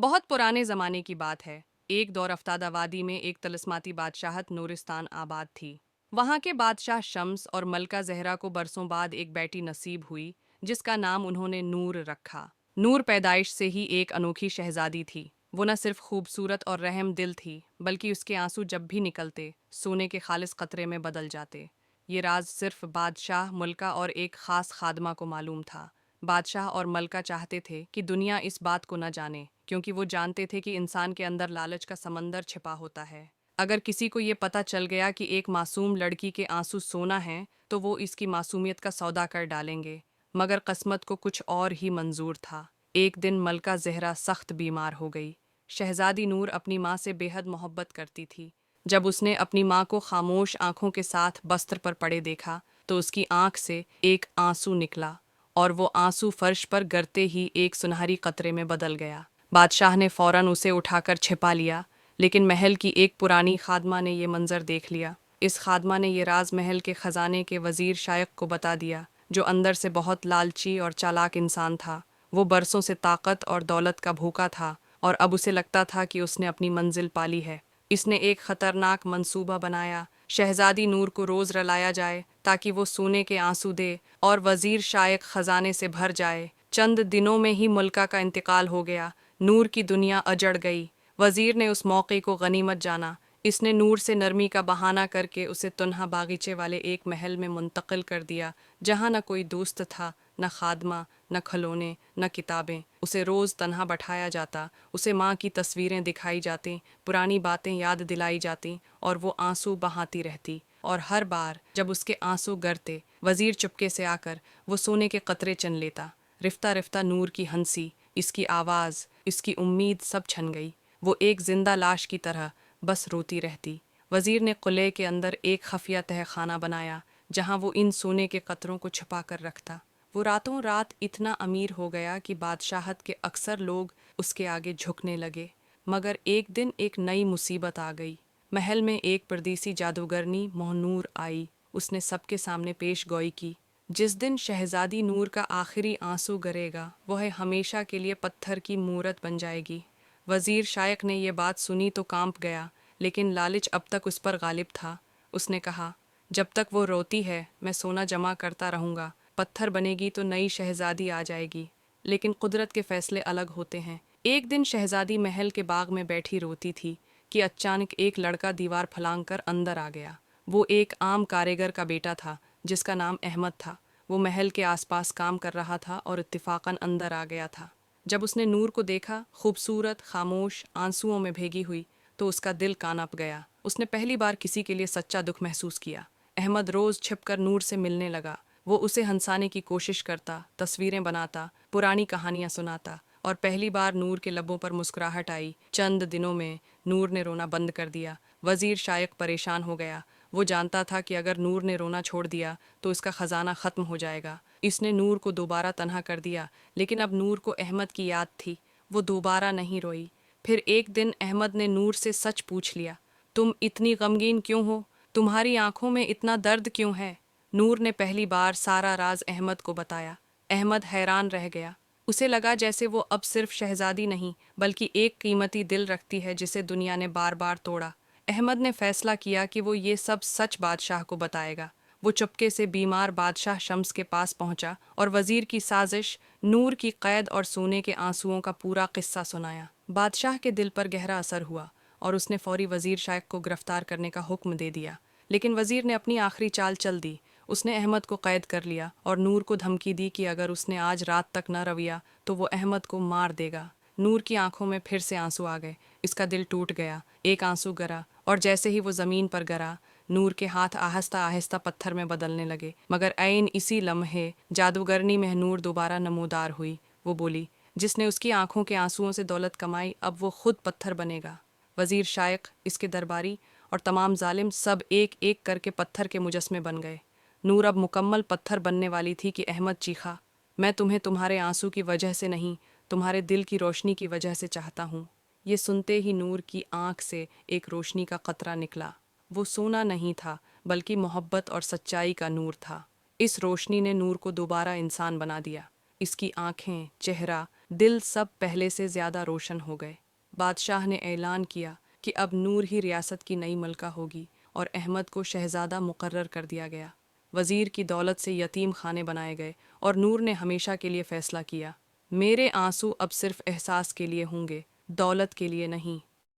बहुत पुराने ज़माने की बात है। एक दौर अफ्तादा वादी में एक तलस्माती बादशाहत नूरिस्तान आबाद थी। वहाँ के बादशाह शम्स और मलका ज़हरा को बरसों बाद एक बेटी नसीब हुई, जिसका नाम उन्होंने नूर रखा। नूर पैदाइश से ही एक अनोखी शहजादी थी। वो न सिर्फ खूबसूरत और रहम दिल थी, बल्कि उसके आंसू जब भी निकलते, सोने के खालिस कतरे में बदल जाते। ये राज सिर्फ बादशाह, मलका और एक ख़ास खादमा को मालूम था। बादशाह और मलका चाहते थे कि दुनिया इस बात को न जाने, क्योंकि वो जानते थे कि इंसान के अंदर लालच का समंदर छिपा होता है। अगर किसी को ये पता चल गया कि एक मासूम लड़की के आंसू सोना है, तो वो इसकी मासूमियत का सौदा कर डालेंगे। मगर किस्मत को कुछ और ही मंजूर था। एक दिन मलका ज़हरा सख्त बीमार हो गई। शहजादी नूर अपनी माँ से बेहद मोहब्बत करती थी। जब उसने अपनी माँ को खामोश आंखों के साथ बस्तर पर पड़े देखा, तो उसकी आंख से एक आंसू निकला, और वो आंसू फर्श पर गिरते ही एक सुनहरी कतरे में बदल गया। बादशाह ने फौरन उसे उठाकर छिपा लिया, लेकिन महल की एक पुरानी खादमा ने ये मंजर देख लिया। इस खादमा ने ये राज महल के खजाने के वजीर शायक को बता दिया, जो अंदर से बहुत लालची और चालाक इंसान था। वो बरसों से ताकत और दौलत का भूखा था, और अब उसे लगता था कि उसने अपनी मंजिल पाली है। इसने एक खतरनाक मंसूबा बनाया। शहजादी नूर को रोज रलाया जाए ताकि वो सोने के आंसू दे और वजीर शायक खजाने से भर जाए। चंद दिनों में ही मुल्का का इंतकाल हो गया। नूर की दुनिया अजड़ गई। वजीर ने उस मौके को गनीमत जाना। इसने नूर से नरमी का बहाना करके उसे तुन्हा बागीचे वाले एक महल में मुंतकिल कर दिया, जहाँ न कोई दोस्त था, न खादमा, न खिलौने, न किताबें। उसे रोज़ तन्हा बैठाया जाता, उसे माँ की तस्वीरें दिखाई जाती, पुरानी बातें याद दिलाई जाती, और वो आंसू बहाती रहती। और हर बार जब उसके आंसू गिरते, वजीर चुपके से आकर वो सोने के कतरे चन लेता। रिफ्ता रिफ्ता नूर की हंसी, इसकी आवाज़, इसकी उम्मीद सब छन गई। वो एक जिंदा लाश की तरह बस रोती रहती। वजीर ने किले के अंदर एक खफिया तहखाना बनाया, जहाँ वो इन सोने के कतरों को छुपा कर रखता। वो रातों रात इतना अमीर हो गया कि बादशाहत के अक्सर लोग उसके आगे झुकने लगे। मगर एक दिन एक नई मुसीबत आ गई। महल में एक परदेसी जादूगरनी मोहनूर आई। उसने सबके सामने पेश गोई की, जिस दिन शहजादी नूर का आखिरी आंसू गिरेगा, वह हमेशा के लिए पत्थर की मूरत बन जाएगी। वजीर शायक ने यह बात सुनी तो कांप गया, लेकिन लालच अब तक उस पर गालिब था। उसने कहा, जब तक वो रोती है मैं सोना जमा करता रहूँगा। पत्थर बनेगी तो नई शहजादी आ जाएगी। लेकिन कुदरत के फैसले अलग होते हैं। एक दिन शहजादी महल के बाग में बैठी रोती थी कि अचानक एक लड़का दीवार फलांग कर अंदर आ गया। वो एक आम कारीगर का बेटा था, जिसका नाम अहमद था। वो महल के आसपास काम कर रहा था और इत्तिफाकन अंदर आ गया था। जब उसने नूर को देखा, खूबसूरत, खामोश, आंसुओं में भीगी हुई, तो उसका दिल कांप गया। उसने पहली बार किसी के लिए सच्चा दुख महसूस किया। अहमद रोज छिपकर नूर से मिलने लगा। वो उसे हंसाने की कोशिश करता, तस्वीरें बनाता, पुरानी कहानियां सुनाता, और पहली बार नूर के लबों पर मुस्कुराहट आई। चंद दिनों में नूर ने रोना बंद कर दिया। वजीर शायक परेशान हो गया। वो जानता था कि अगर नूर ने रोना छोड़ दिया तो इसका खजाना ख़त्म हो जाएगा। इसने नूर को दोबारा तन्हा कर दिया, लेकिन अब नूर को अहमद की याद थी। वो दोबारा नहीं रोई। फिर एक दिन अहमद ने नूर से सच पूछ लिया, तुम इतनी गमगीन क्यों हो? तुम्हारी आंखों में इतना दर्द क्यों है? नूर ने पहली बार सारा राज अहमद को बताया। अहमद हैरान रह गया। उसे लगा जैसे वो अब सिर्फ शहजादी नहीं, बल्कि एक कीमती दिल रखती है जिसे दुनिया ने बार बार तोड़ा। अहमद ने फैसला किया कि वो ये सब सच बादशाह को बताएगा। वो चुपके से बीमार बादशाह शम्स के पास पहुंचा और वजीर की साजिश, नूर की कैद और सोने के आंसुओं का पूरा किस्सा सुनाया। बादशाह के दिल पर गहरा असर हुआ और उसने फौरी वजीर शायक को गिरफ्तार करने का हुक्म दे दिया। लेकिन वजीर ने अपनी आखिरी चाल चल दी। उसने अहमद को कैद कर लिया और नूर को धमकी दी कि अगर उसने आज रात तक न रविया तो वो अहमद को मार देगा। नूर की आंखों में फिर से आंसू आ गए। इसका दिल टूट गया। एक आंसू गिरा, और जैसे ही वो ज़मीन पर गिरा, नूर के हाथ आहिस्ता आहिस्ता पत्थर में बदलने लगे। मगर ऐन इसी लम्हे जादूगरनी महनूर दोबारा नमूदार हुई। वो बोली, जिसने उसकी आंखों के आंसुओं से दौलत कमाई, अब वो खुद पत्थर बनेगा। वजीर शायक, इसके दरबारी और तमाम जालिम सब एक एक करके पत्थर के मुजस्मे बन गए। नूर अब मुकम्मल पत्थर बनने वाली थी कि अहमद चीखा, मैं तुम्हें तुम्हारे आंसू की वजह से नहीं, तुम्हारे दिल की रोशनी की वजह से चाहता हूँ। ये सुनते ही नूर की आंख से एक रोशनी का कतरा निकला। वो सोना नहीं था, बल्कि मोहब्बत और सच्चाई का नूर था। इस रोशनी ने नूर को दोबारा इंसान बना दिया। इसकी आंखें, चेहरा, دل سب پہلے سے زیادہ روشن ہو گئے۔ بادشاہ نے اعلان کیا کہ اب نور ہی ریاست کی نئی ملکہ ہوگی اور احمد کو شہزادہ مقرر کر دیا گیا۔ وزیر کی دولت سے یتیم خانے بنائے گئے اور نور نے ہمیشہ کے لیے فیصلہ کیا، میرے آنسو اب صرف احساس کے لیے ہوں گے، دولت کے لیے نہیں۔